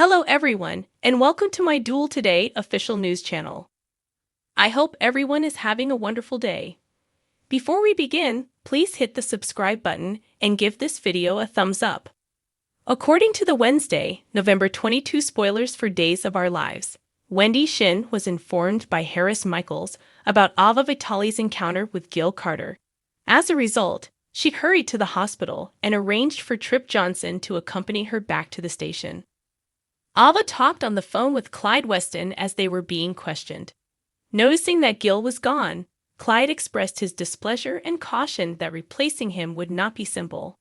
Hello everyone, and welcome to my Duel Today official news channel. I hope everyone is having a wonderful day. Before we begin, please hit the subscribe button and give this video a thumbs up. According to the Wednesday, November 22 spoilers for Days of Our Lives, Wendy Shin was informed by Harris Michaels about Ava Vitali's encounter with Gil Carter. As a result, she hurried to the hospital and arranged for Trip Johnson to accompany her back to the station. Ava talked on the phone with Clyde Weston as they were being questioned. Noticing that Gil was gone, Clyde expressed his displeasure and cautioned that replacing him would not be simple.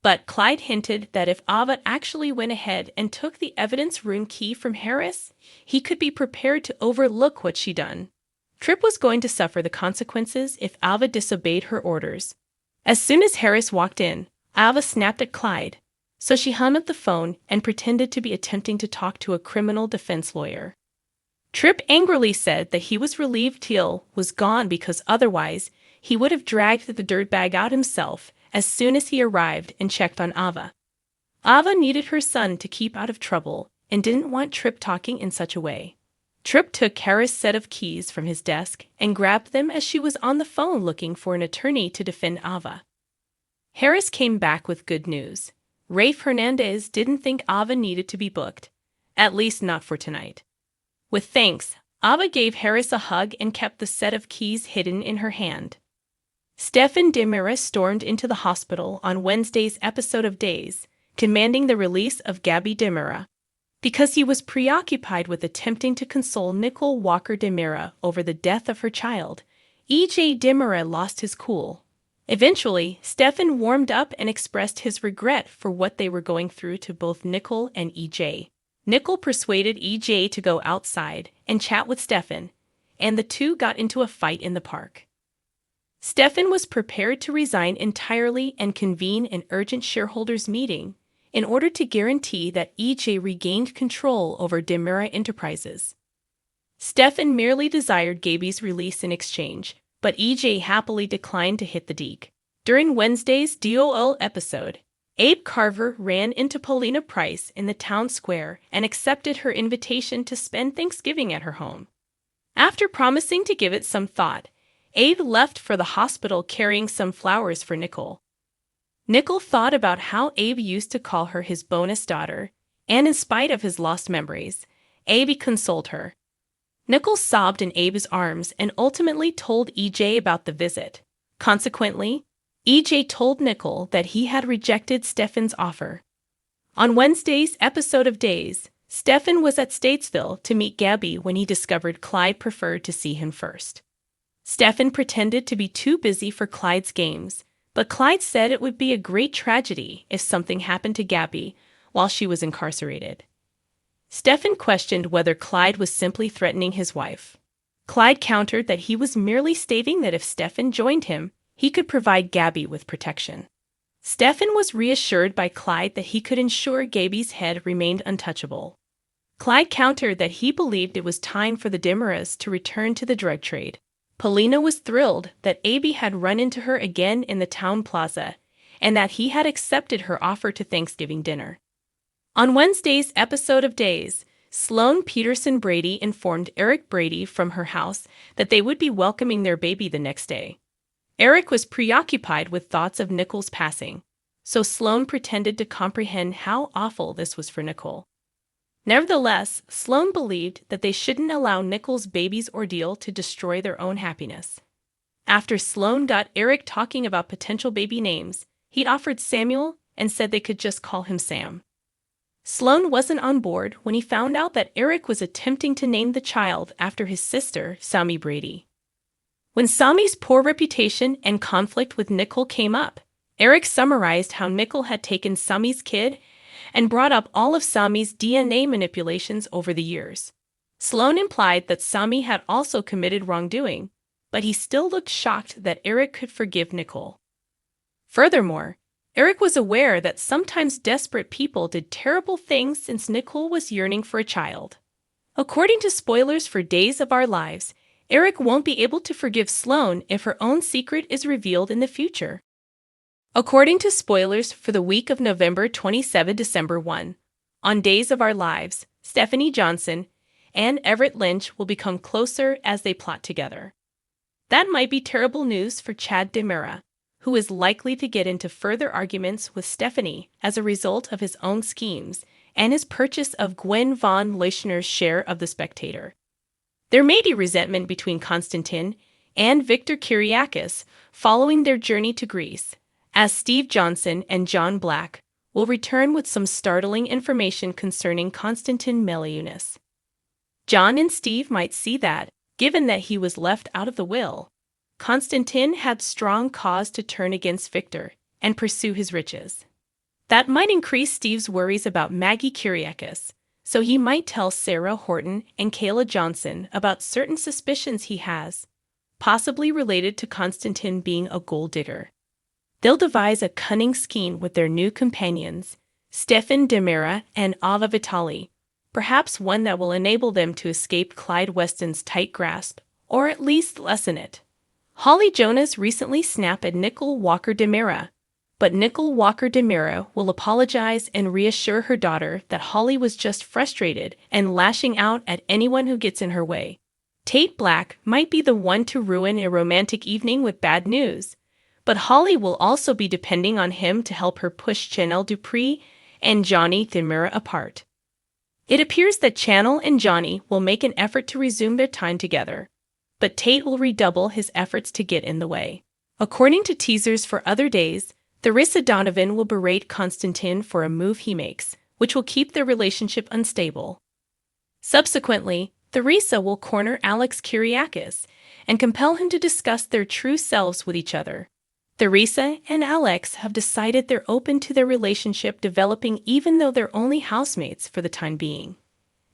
But Clyde hinted that if Ava actually went ahead and took the evidence room key from Harris, he could be prepared to overlook what she'd done. Trip was going to suffer the consequences if Ava disobeyed her orders. As soon as Harris walked in, Ava snapped at Clyde, so she hung up the phone and pretended to be attempting to talk to a criminal defense lawyer. Trip angrily said that he was relieved Gil was gone because otherwise he would have dragged the dirtbag out himself as soon as he arrived and checked on Ava. Ava needed her son to keep out of trouble and didn't want Trip talking in such a way. Trip took Harris' set of keys from his desk and grabbed them as she was on the phone looking for an attorney to defend Ava. Harris came back with good news. Rafe Hernandez didn't think Ava needed to be booked, at least not for tonight. With thanks, Ava gave Harris a hug and kept the set of keys hidden in her hand. Stefan Demira stormed into the hospital on Wednesday's episode of Days, demanding the release of Gabi Demira, because he was preoccupied with attempting to console Nicole Walker Demira over the death of her child. E.J. Demira lost his cool. Eventually, Stefan warmed up and expressed his regret for what they were going through to both Nicole and EJ. Nicole persuaded EJ to go outside and chat with Stefan, and the two got into a fight in the park. Stefan was prepared to resign entirely and convene an urgent shareholders meeting in order to guarantee that EJ regained control over Demira Enterprises. Stefan merely desired Gabi's release in exchange, but EJ happily declined to hit the deck. During Wednesday's DOL episode, Abe Carver ran into Paulina Price in the town square and accepted her invitation to spend Thanksgiving at her home. After promising to give it some thought, Abe left for the hospital carrying some flowers for Nicole. Nicole thought about how Abe used to call her his bonus daughter, and in spite of his lost memories, Abe consoled her. Nicole sobbed in Abe's arms and ultimately told EJ about the visit. Consequently, EJ told Nicole that he had rejected Stefan's offer. On Wednesday's episode of Days, Stefan was at Statesville to meet Gabi when he discovered Clyde preferred to see him first. Stefan pretended to be too busy for Clyde's games, but Clyde said it would be a great tragedy if something happened to Gabi while she was incarcerated. Stefan questioned whether Clyde was simply threatening his wife. Clyde countered that he was merely stating that if Stefan joined him, he could provide Gabi with protection. Stefan was reassured by Clyde that he could ensure Gabi's head remained untouchable. Clyde countered that he believed it was time for the Demiras to return to the drug trade. Paulina was thrilled that Abe had run into her again in the town plaza and that he had accepted her offer to Thanksgiving dinner. On Wednesday's episode of Days, Sloan Peterson Brady informed Eric Brady from her house that they would be welcoming their baby the next day. Eric was preoccupied with thoughts of Nicole's passing, so Sloan pretended to comprehend how awful this was for Nicole. Nevertheless, Sloan believed that they shouldn't allow Nicole's baby's ordeal to destroy their own happiness. After Sloan got Eric talking about potential baby names, he offered Samuel and said they could just call him Sam. Sloan wasn't on board when he found out that Eric was attempting to name the child after his sister, Sami Brady. When Sami's poor reputation and conflict with Nicole came up, Eric summarized how Nicole had taken Sami's kid and brought up all of Sami's DNA manipulations over the years. Sloan implied that Sami had also committed wrongdoing, but he still looked shocked that Eric could forgive Nicole. Furthermore, Eric was aware that sometimes desperate people did terrible things since Nicole was yearning for a child. According to spoilers for Days of Our Lives, Eric won't be able to forgive Sloan if her own secret is revealed in the future. According to spoilers for the week of November 27 December 1, On Days of Our Lives, Stephanie Johnson and Everett Lynch will become closer as they plot together. That might be terrible news for Chad DiMera, who is likely to get into further arguments with Stephanie as a result of his own schemes and his purchase of Gwen von Leuschner's share of The Spectator. There may be resentment between Konstantin and Victor Kyriakis following their journey to Greece, as Steve Johnson and John Black will return with some startling information concerning Konstantin Meliunas. John and Steve might see that, given that he was left out of the will, Konstantin had strong cause to turn against Victor and pursue his riches. That might increase Steve's worries about Maggie Kyriakis, so he might tell Sarah Horton and Kayla Johnson about certain suspicions he has, possibly related to Konstantin being a gold digger. They'll devise a cunning scheme with their new companions, Stefan DiMera and Ava Vitali, perhaps one that will enable them to escape Clyde Weston's tight grasp, or at least lessen it. Holly Jonas recently snapped at Nicole Walker DiMera, but Nicole Walker DiMera will apologize and reassure her daughter that Holly was just frustrated and lashing out at anyone who gets in her way. Tate Black might be the one to ruin a romantic evening with bad news, but Holly will also be depending on him to help her push Chanel Dupree and Johnny DiMera apart. It appears that Chanel and Johnny will make an effort to resume their time together, but Tate will redouble his efforts to get in the way. According to teasers for other days, Theresa Donovan will berate Konstantin for a move he makes, which will keep their relationship unstable. Subsequently, Theresa will corner Alex Kyriakis and compel him to discuss their true selves with each other. Theresa and Alex have decided they're open to their relationship developing even though they're only housemates for the time being.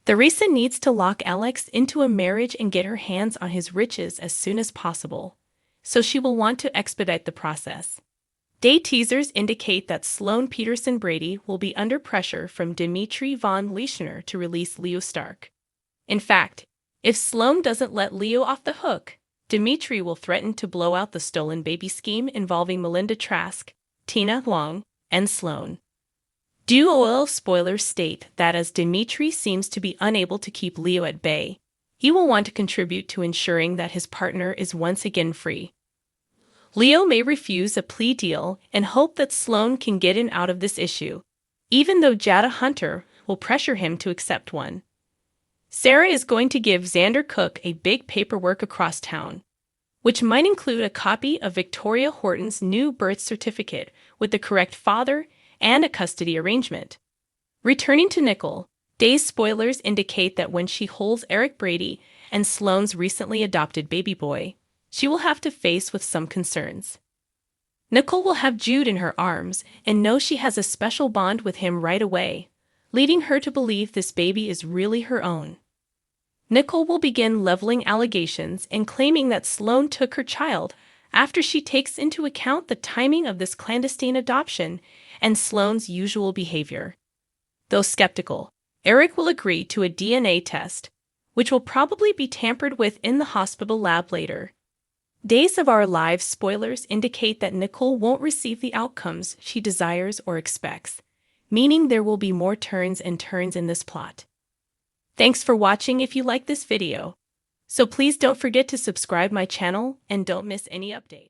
Theresa needs to lock Alex into a marriage and get her hands on his riches as soon as possible, so she will want to expedite the process. Day teasers indicate that Sloan Peterson Brady will be under pressure from Dmitry von Leuschner to release Leo Stark. In fact, if Sloan doesn't let Leo off the hook, Dmitry will threaten to blow out the stolen baby scheme involving Melinda Trask, Tina Long, and Sloan. Do spoilers state that as Dmitry seems to be unable to keep Leo at bay, he will want to contribute to ensuring that his partner is once again free. Leo may refuse a plea deal and hope that Sloan can get in out of this issue, even though Jada Hunter will pressure him to accept one. Sarah is going to give Xander Cook a big paperwork across town, which might include a copy of Victoria Horton's new birth certificate with the correct father and a custody arrangement. Returning to Nicole, Day's spoilers indicate that when she holds Eric Brady and Sloan's recently adopted baby boy, she will have to face with some concerns. Nicole will have Jude in her arms and know she has a special bond with him right away, leading her to believe this baby is really her own. Nicole will begin leveling allegations and claiming that Sloan took her child after she takes into account the timing of this clandestine adoption and Sloan's usual behavior. Though skeptical, Eric will agree to a DNA test, which will probably be tampered with in the hospital lab later. Days of Our Lives spoilers indicate that Nicole won't receive the outcomes she desires or expects, meaning there will be more turns and turns in this plot. Thanks for watching if you like this video. So please don't forget to subscribe my channel and don't miss any updates.